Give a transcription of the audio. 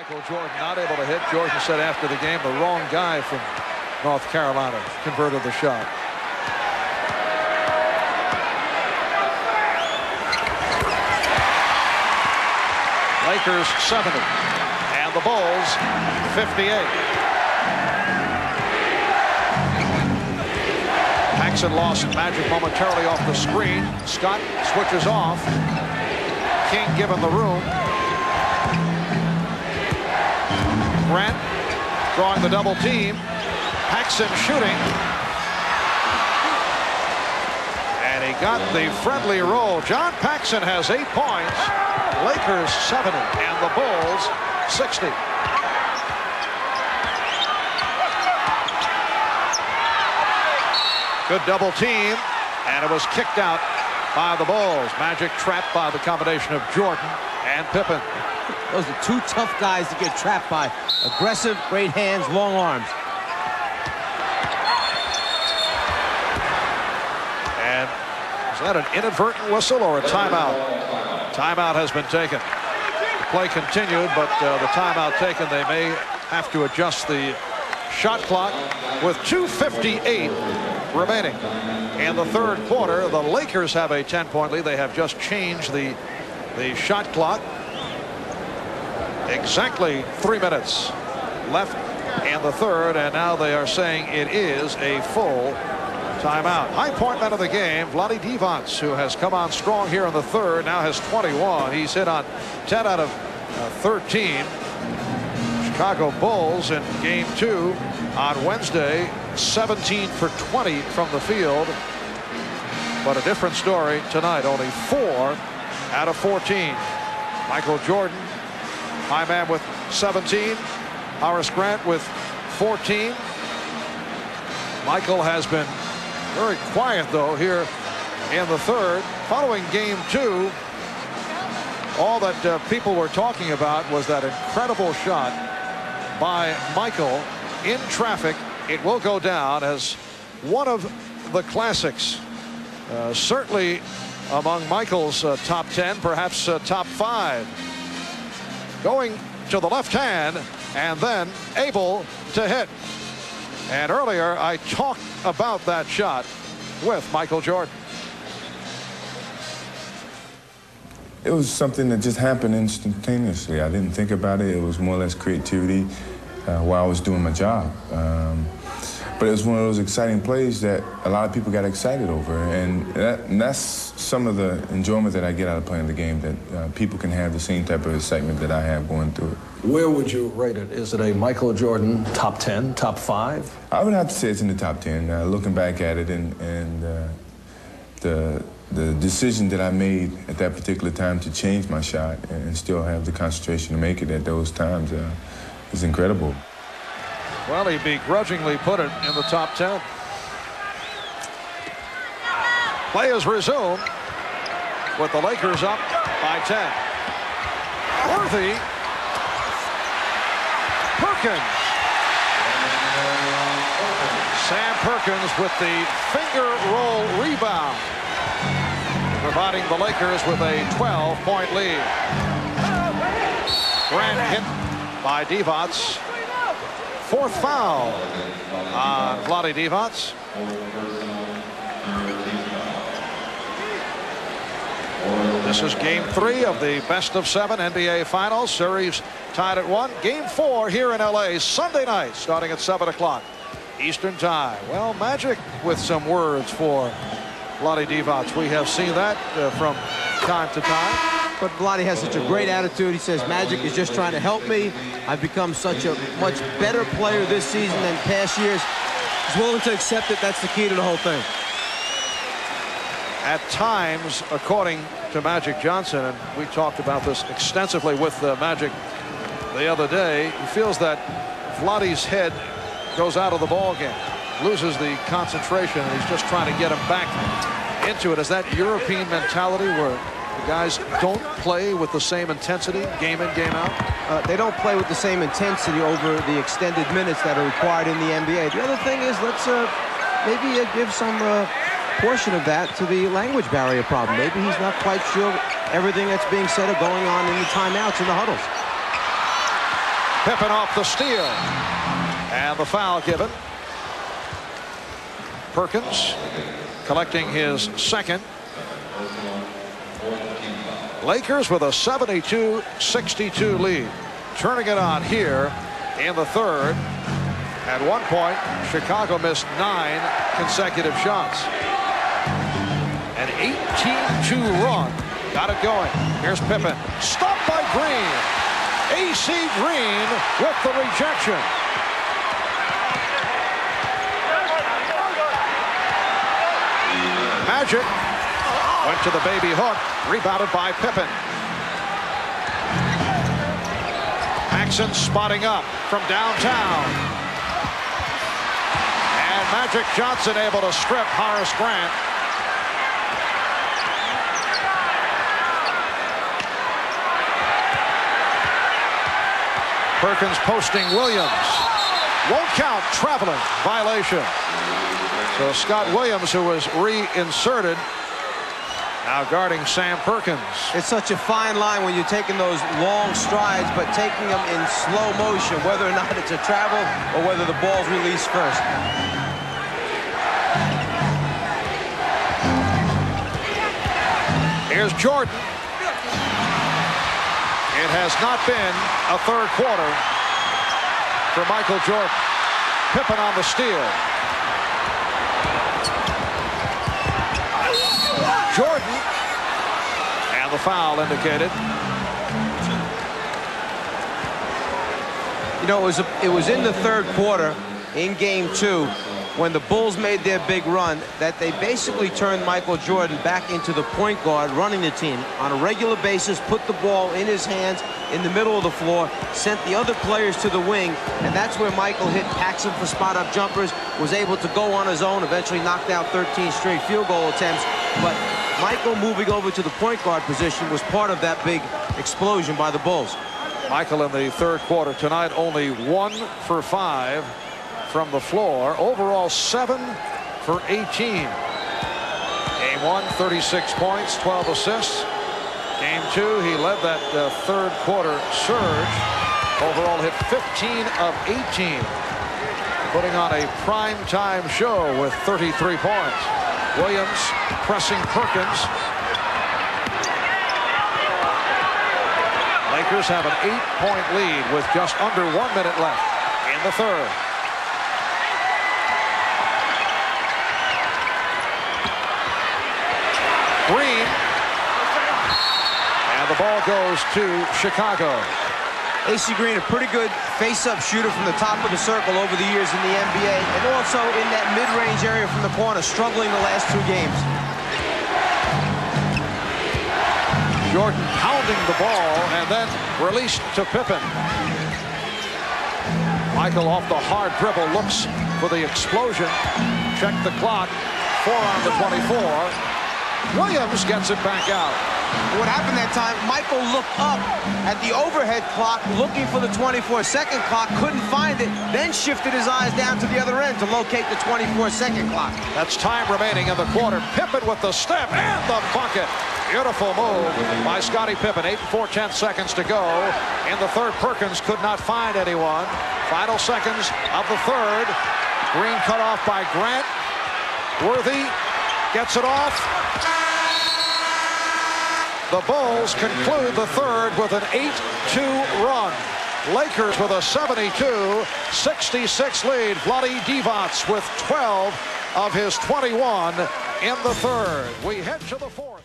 Michael Jordan not able to hit. Jordan said after the game the wrong guy from North Carolina converted the shot. Lakers 70 and the Bulls 58. Paxson lost Magic momentarily off the screen. Scott switches off. King given the room. Grant drawing the double team. Paxson shooting. And he got the friendly roll. John Paxson has 8 points. Lakers 70 and the Bulls 60. Good double team, and it was kicked out by the Bulls. Magic trapped by the combination of Jordan and Pippen. Those are two tough guys to get trapped by. Aggressive, great hands, long arms. And is that an inadvertent whistle or a timeout? Timeout has been taken. The play continued, but the timeout taken. They may have to adjust the shot clock with 2:58 remaining in the third quarter. The Lakers have a 10-point lead. They have just changed the shot clock. Exactly 3 minutes left in the third, and now they are saying it is a full timeout. High point man of the game, Vlade Divac, who has come on strong here in the third, now has 21. He's hit on 10 out of 13. Chicago Bulls in game 2 on Wednesday, 17 for 20 from the field. But a different story tonight, only 4 out of 14. Michael Jordan, high man with 17. Horace Grant with 14. Michael has been very quiet, though, here in the third. Following game 2, all that people were talking about was that incredible shot by Michael in traffic. It will go down as one of the classics. Certainly among Michael's top 10, perhaps top 5. Going to the left hand and then able to hit. And earlier I talked about that shot with Michael Jordan. It was something that just happened instantaneously. I didn't think about it. It was more or less creativity while I was doing my job. But it was one of those exciting plays that a lot of people got excited over. And that's some of the enjoyment that I get out of playing the game, that people can have the same type of excitement that I have going through it. Where would you rate it? Is it a Michael Jordan top 10, top 5? I would have to say it's in the top 10. Looking back at it and the decision that I made at that particular time to change my shot and still have the concentration to make it at those times is incredible. Well, he begrudgingly put it in the top 10. Play is resumed with the Lakers up by 10. Worthy. Perkins. Sam Perkins with the finger roll rebound, providing the Lakers with a 12-point lead. Grant hit by Divac. 4th foul on Vlade Divac. This is game 3 of the best of 7 NBA Finals. Series tied at 1. Game 4 here in LA Sunday night, starting at 7 o'clock Eastern time. Well, Magic with some words for Vlade Divac. We have seen that from time to time. But Vlade has such a great attitude. He says, Magic is just trying to help me. I've become such a much better player this season than past years. He's willing to accept it. That's the key to the whole thing. At times, according to Magic Johnson, and we talked about this extensively with Magic the other day, he feels that Vlade's head goes out of the ball game, loses the concentration, and he's just trying to get him back into it. Is that European mentality where the guys don't play with the same intensity game in, game out? They don't play with the same intensity over the extended minutes that are required in the NBA. The other thing is, let's maybe give some portion of that to the language barrier problem. Maybe he's not quite sure everything that's being said or going on in the timeouts and the huddles. Pippen off the steal. And the foul given. Perkins collecting his second. Lakers with a 72-62 lead. Turning it on here in the third. At one point, Chicago missed 9 consecutive shots. An 18-2 run got it going. Here's Pippen. Stopped by Green. A.C. Green with the rejection. Magic went to the baby hook. Rebounded by Pippen. Maxson spotting up from downtown. And Magic Johnson able to strip Horace Grant. Perkins posting Williams. Won't count. Traveling violation. So Scott Williams, who was reinserted, now guarding Sam Perkins. It's such a fine line when you're taking those long strides, but taking them in slow motion, whether or not it's a travel or whether the ball's released first. Here's Jordan. It has not been a third quarter for Michael Jordan. Pippen on the steal. Jordan. And the foul indicated. You know, it was in the third quarter in game 2 when the Bulls made their big run that they basically turned Michael Jordan back into the point guard running the team on a regular basis, put the ball in his hands in the middle of the floor, sent the other players to the wing, and that's where Michael hit Paxson for spot-up jumpers, was able to go on his own, eventually knocked out 13 straight field goal attempts. But Michael moving over to the point guard position was part of that big explosion by the Bulls. Michael in the third quarter tonight only 1 for 5 from the floor. Overall 7 for 18. Game 1, 36 points, 12 assists. Game 2, he led that third quarter surge. Overall hit 15 of 18. Putting on a prime-time show with 33 points. Williams pressing Perkins. Lakers have an 8-point lead with just under 1 minute left in the third. Green. And the ball goes to Chicago. A.C. Green, a pretty good face-up shooter from the top of the circle over the years in the NBA, and also in that mid-range area from the corner, struggling the last 2 games. Jordan pounding the ball and then released to Pippen. Michael off the hard dribble looks for the explosion. Check the clock. 4 on the 24. Williams gets it back out. What happened that time, Michael looked up at the overhead clock looking for the 24-second clock, couldn't find it, then shifted his eyes down to the other end to locate the 24-second clock. That's time remaining in the quarter. Pippen with the step and the bucket. Beautiful move by Scottie Pippen. 8 and 4/10 seconds to go. In the third, Perkins could not find anyone. Final seconds of the third. Green cut off by Grant. Worthy gets it off. The Bulls conclude the third with an 8-2 run. Lakers with a 72-66 lead. Vlade Divac with 12 of his 21 in the third. We head to the fourth.